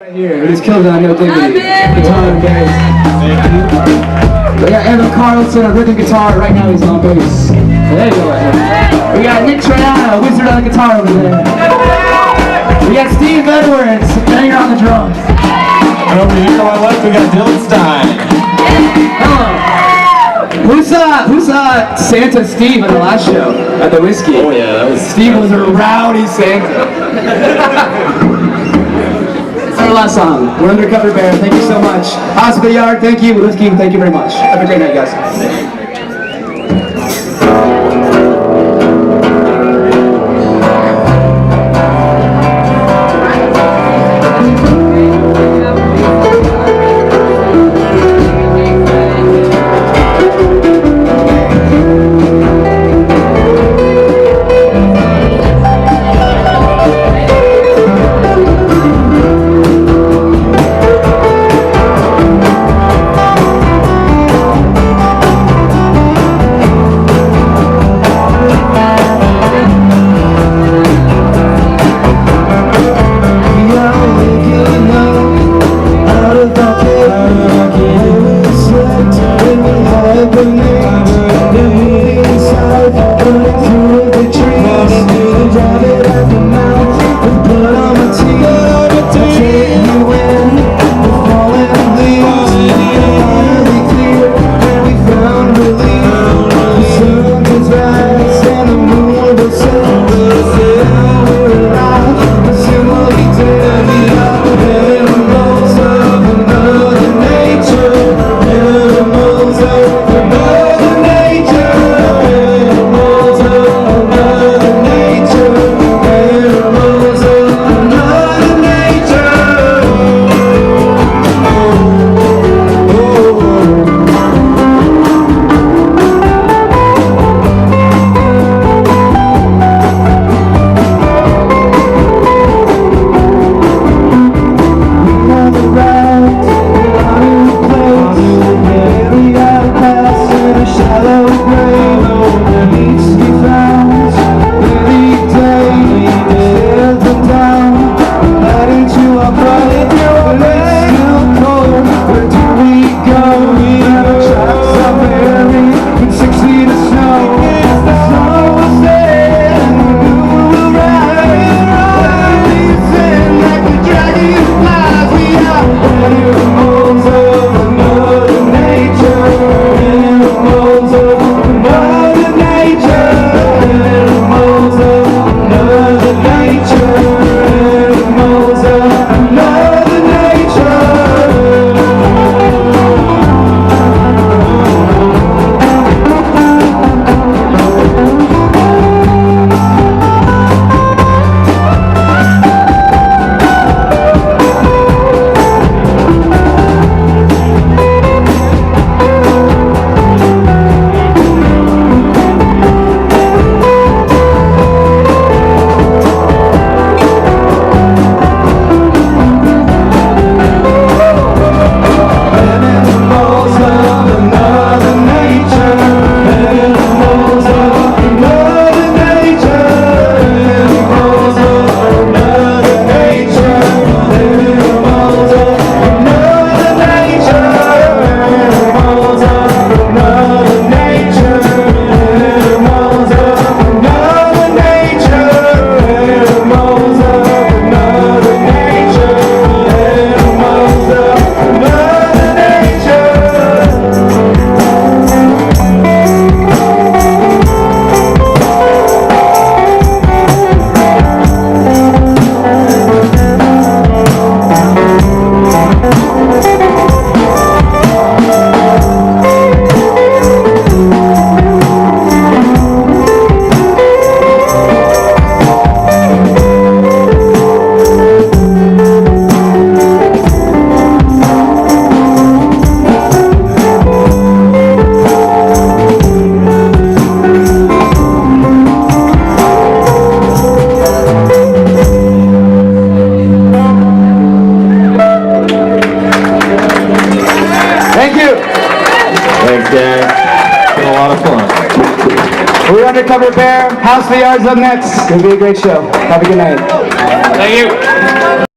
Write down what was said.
Right here, we just killed it on No Dignity. Guitar and bass. We got Evan Carlson on rhythm guitar. Right now he's on bass. There you go. We got Nick Triana, wizard on the guitar over there. We got Steve Edwards, banging on the drums. And over here to my left, we got Dylan Stein. Hello. Who saw Santa Steve at the last show at the Whiskey? Oh yeah, that was Steve was a rowdy Santa. Our last song, we're Undercover Bear. Thank you so much. House of the Yard, thank you. Whiskey, thank you very much. Have a great night, guys. Thanks, guys. It's been a lot of fun. We're Undercover Bear. House of the Yard's up next. It'll be a great show. Have a good night. Thank you.